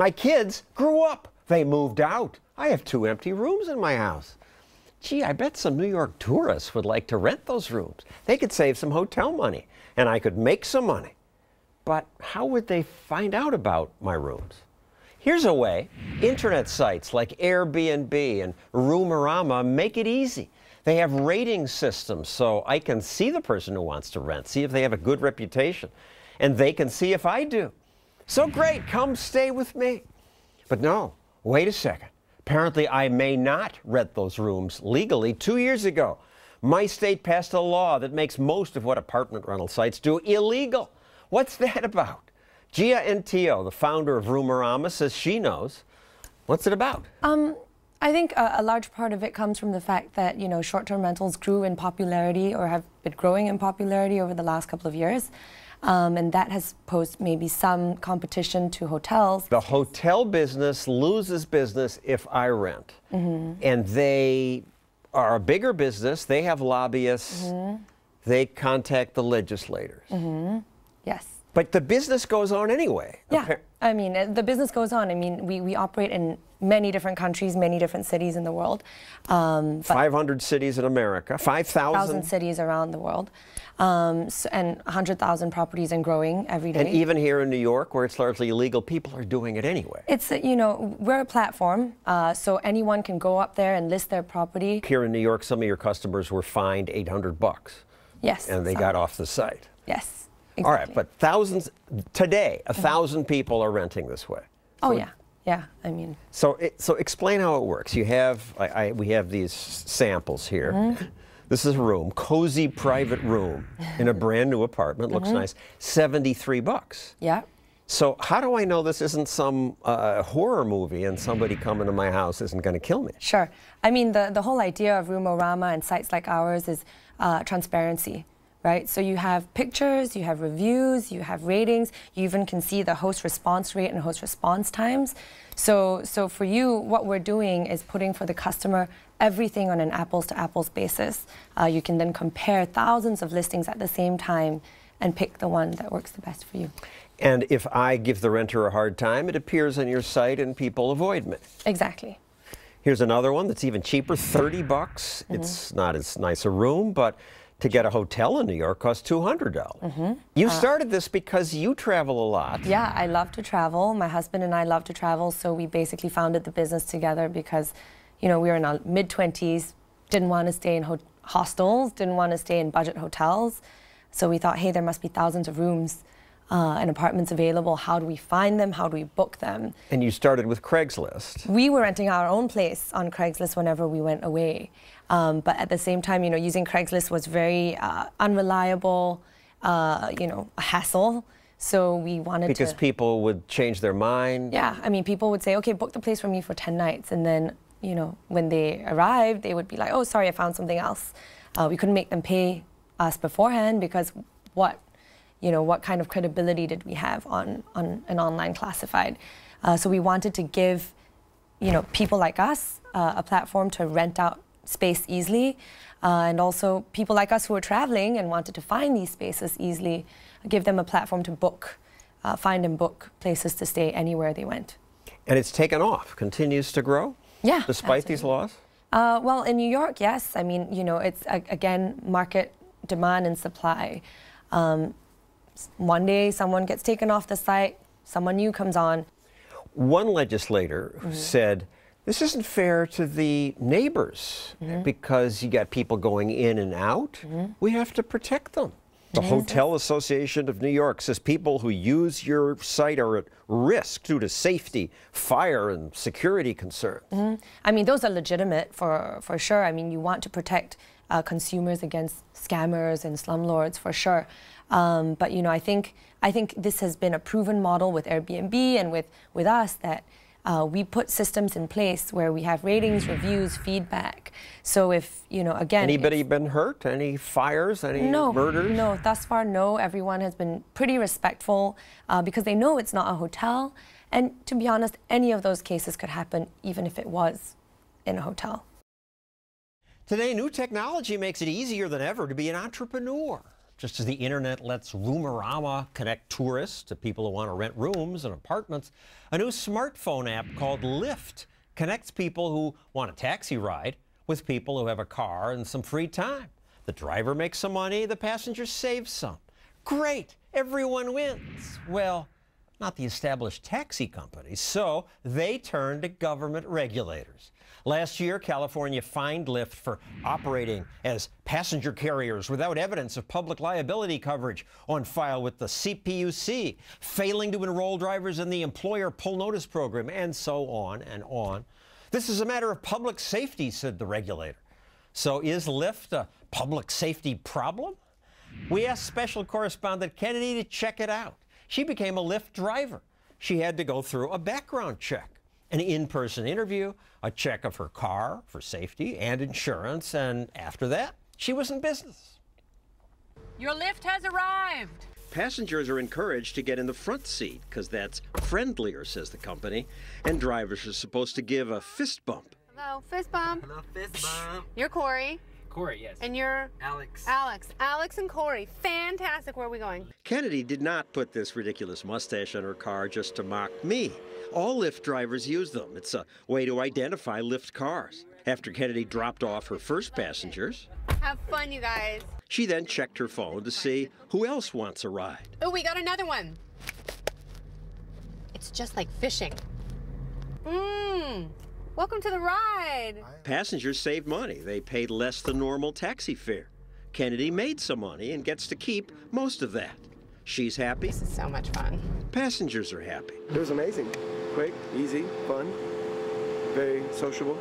My kids grew up. They moved out. I have 2 empty rooms in my house. Gee, I bet some New York tourists would like to rent those rooms. They could save some hotel money, and I could make some money. But how would they find out about my rooms? Here's a way. Internet sites like Airbnb and Roomorama make it easy. They have rating systems, so I can see the person who wants to rent, see if they have a good reputation, and they can see if I do. So great, come stay with me. But no, wait a second. Apparently, I may not rent those rooms legally. 2 years ago, my state passed a law that makes most of what apartment rental sites do illegal. What's that about? Gia Entio, the founder of Roomorama, says she knows. What's it about? I think a large part of it comes from the fact that, short-term rentals grew in popularity or have been growing in popularity over the last couple of years. And that has posed maybe some competition to hotels. The hotel business loses business if I rent. And they are a bigger business. They have lobbyists. They contact the legislators. Yes. But the business goes on anyway. Yeah, I mean, the business goes on. I mean, we operate in many different countries, many different cities in the world. 500 cities in America, 5,000 cities around the world, and 100,000 properties and growing every day. And even here in New York, where it's largely illegal, people are doing it anyway. It's, we're a platform, so anyone can go up there and list their property. Here in New York, some of your customers were fined $800. Yes. And they got off the site. Yes. Exactly. All right, but thousands, today, 1,000 people are renting this way. So yeah, I mean. So explain how it works. You have, we have these samples here. This is a room, cozy private room in a brand new apartment, looks nice, $73. Yeah. So how do I know this isn't some horror movie and somebody coming to my house isn't going to kill me? Sure. I mean, the whole idea of Roomorama and sites like ours is transparency. Right? So you have pictures, you have reviews, you have ratings, you even can see the host response rate and host response times. So for you, what we're doing is putting for the customer everything on an apples-to-apples basis. You can then compare thousands of listings at the same time and pick the one that works the best for you. And if I give the renter a hard time, it appears on your site and people avoid me. Exactly. Here's another one that's even cheaper, $30. It's not as nice a room, but to get a hotel in New York costs $200. You started this because you travel a lot. Yeah, I love to travel. My husband and I love to travel, so we basically founded the business together because, we were in our mid-20s, didn't want to stay in hostels, didn't want to stay in budget hotels. So we thought, hey, there must be thousands of rooms and apartments available. How do we find them? How do we book them? And you started with Craigslist. We were renting our own place on Craigslist whenever we went away. But at the same time, using Craigslist was very unreliable, a hassle. So we wanted to... Because people would change their mind? Yeah, I mean, people would say, okay, book the place for me for 10 nights. And then, when they arrived, they would be like, oh, sorry, I found something else. We couldn't make them pay us beforehand because what kind of credibility did we have on an online classified? So we wanted to give, people like us a platform to rent out space easily, and also people like us who are traveling and wanted to find these spaces easily, give them a platform to book, find and book places to stay anywhere they went. And it's taken off, continues to grow? Yeah. Despite these laws? Well, in New York, yes. I mean, it's, again, market demand and supply. One day someone gets taken off the site, someone new comes on. One legislator said, this isn't fair to the neighbors because you got people going in and out. We have to protect them. The Hotel Association of New York says people who use your site are at risk due to safety, fire, and security concerns. I mean, those are legitimate for sure. I mean, you want to protect consumers against scammers and slumlords for sure. But I think this has been a proven model with Airbnb and with us that we put systems in place where we have ratings, reviews, feedback. So if, again... Anybody been hurt? Any fires? Any murders? No, thus far, no. Everyone has been pretty respectful because they know it's not a hotel. And to be honest, any of those cases could happen even if it was in a hotel. Today, new technology makes it easier than ever to be an entrepreneur. Just as the internet lets Roomorama connect tourists to people who want to rent rooms and apartments, a new smartphone app called Lyft connects people who want a taxi ride with people who have a car and some free time. The driver makes some money, the passenger saves some. Great, everyone wins. Well, not the established taxi companies, so they turn to government regulators. Last year, California fined Lyft for operating as passenger carriers without evidence of public liability coverage on file with the CPUC, failing to enroll drivers in the employer pull notice program, and so on and on. This is a matter of public safety, said the regulator. So is Lyft a public safety problem? We asked special correspondent Kennedy to check it out. She became a Lyft driver. She had to go through a background check, an in-person interview, a check of her car for safety and insurance, and after that, she was in business. Your Lyft has arrived. Passengers are encouraged to get in the front seat because that's friendlier, says the company, and drivers are supposed to give a fist bump. Hello, fist bump. Hello, fist bump. You're Corey. Corey, yes. And you're? Alex. Alex and Corey. Fantastic. Where are we going? Kennedy did not put this ridiculous mustache on her car just to mock me. All Lyft drivers use them. It's a way to identify Lyft cars. After Kennedy dropped off her first passengers, Have fun, you guys. she then checked her phone to see who else wants a ride. Oh, we got another one. It's just like fishing. Welcome to the ride. Passengers saved money. They paid less than normal taxi fare. Kennedy made some money and gets to keep most of that. She's happy. This is so much fun. Passengers are happy. It was amazing. Quick, easy, fun, very sociable.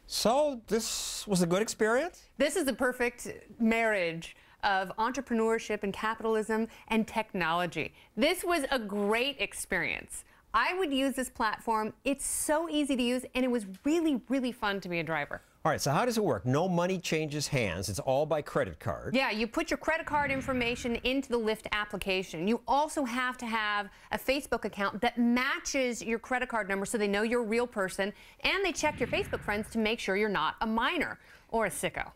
So this was a good experience? This is the perfect marriage of entrepreneurship and capitalism and technology. This was a great experience. I would use this platform. It's so easy to use, and it was really, really fun to be a driver. All right, so how does it work? No money changes hands. It's all by credit card. Yeah, you put your credit card information into the Lyft application. You also have to have a Facebook account that matches your credit card number so they know you're a real person, and they check your Facebook friends to make sure you're not a minor or a sicko.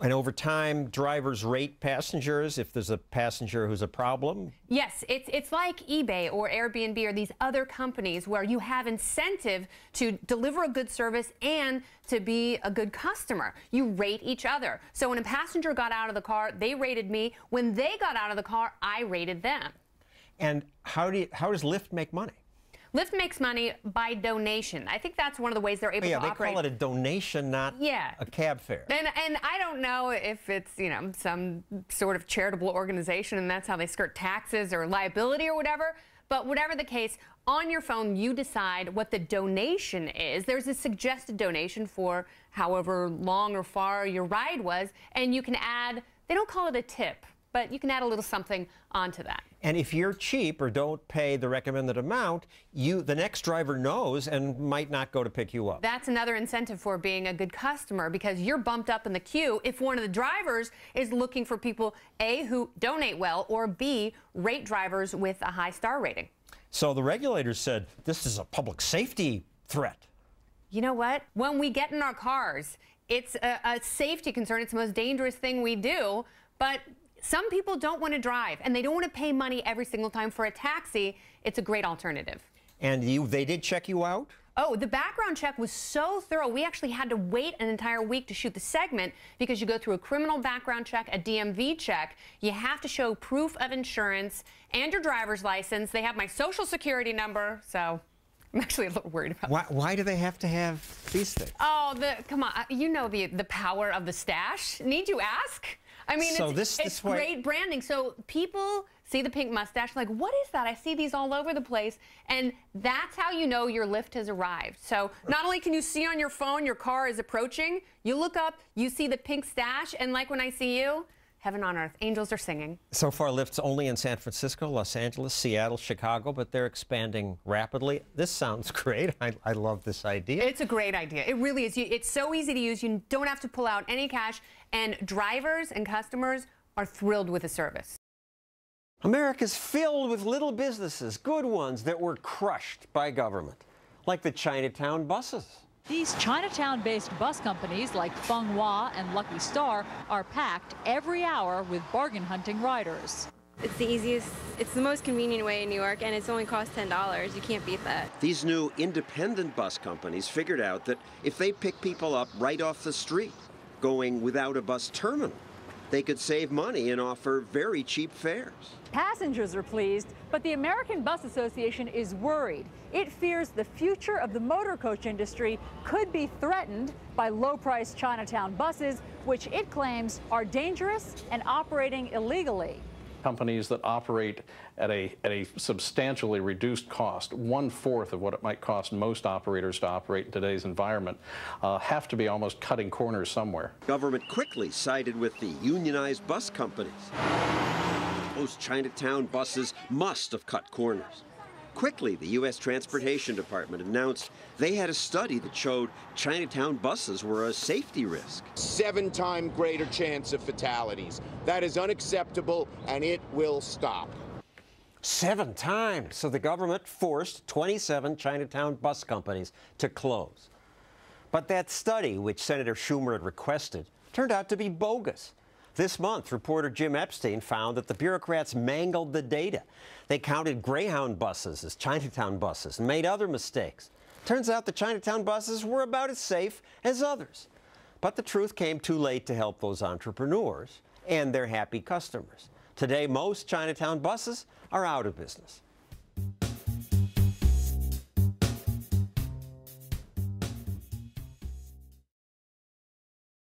And over time, drivers rate passengers if there's a passenger who's a problem? Yes, it's like eBay or Airbnb or these other companies where you have incentive to deliver a good service and to be a good customer. You rate each other. So when a passenger got out of the car, they rated me. When they got out of the car, I rated them. And how does Lyft make money? Lyft makes money by donation. I think that's one of the ways they're able to operate. They call it a donation, not a cab fare. And I don't know if it's, some sort of charitable organization and that's how they skirt taxes or liability or whatever. But whatever the case, on your phone, you decide what the donation is. There's a suggested donation for however long or far your ride was, and you can add, they don't call it a tip, but you can add a little something onto that. And if you're cheap or don't pay the recommended amount, the next driver knows and might not go to pick you up. That's another incentive for being a good customer because you're bumped up in the queue if one of the drivers is looking for people, A, who donate well, or B, rate drivers with a high star rating. So the regulators said this is a public safety threat. You know what? When we get in our cars, it's a safety concern. It's the most dangerous thing we do, but some people don't want to drive, and they don't want to pay money every single time for a taxi. It's a great alternative. And they did check you out? Oh, the background check was so thorough. We actually had to wait an entire week to shoot the segment because you go through a criminal background check, a DMV check. You have to show proof of insurance and your driver's license. They have my social security number, so I'm actually a little worried about that. Why do they have to have these things? Oh, come on. You know the power of the stash. Need you ask? I mean, so it's great branding. So people see the pink mustache, like, what is that? I see these all over the place. And that's how you know your Lyft has arrived. So not only can you see on your phone your car is approaching, you look up, you see the pink stash, and like when I see you, heaven on earth, angels are singing. So far, Lyft's only in San Francisco, Los Angeles, Seattle, Chicago, but they're expanding rapidly. This sounds great. I love this idea. It's a great idea. It really is. It's so easy to use. You don't have to pull out any cash, and drivers and customers are thrilled with the service. America's filled with little businesses, good ones that were crushed by government, like the Chinatown buses. These Chinatown-based bus companies like Fenghua and Lucky Star are packed every hour with bargain hunting riders. It's the easiest, it's the most convenient way in New York, and it's only cost $10. You can't beat that. These new independent bus companies figured out that if they pick people up right off the street, going without a bus terminal, they could save money and offer very cheap fares. Passengers are pleased, but the American Bus Association is worried. It fears the future of the motor coach industry could be threatened by low-priced Chinatown buses, which it claims are dangerous and operating illegally. Companies that operate at a substantially reduced cost, 1/4 of what it might cost most operators to operate in today's environment, have to be almost cutting corners somewhere. Government quickly sided with the unionized bus companies. Those Chinatown buses must have cut corners. Quickly, the U.S. Transportation Department announced they had a study that showed Chinatown buses were a safety risk. 7-time greater chance of fatalities. That is unacceptable, and it will stop. 7 times. So the government forced 27 Chinatown bus companies to close. But that study, which Senator Schumer had requested, turned out to be bogus. This month, reporter Jim Epstein found that the bureaucrats mangled the data. They counted Greyhound buses as Chinatown buses and made other mistakes. Turns out the Chinatown buses were about as safe as others. But the truth came too late to help those entrepreneurs and their happy customers. Today, most Chinatown buses are out of business.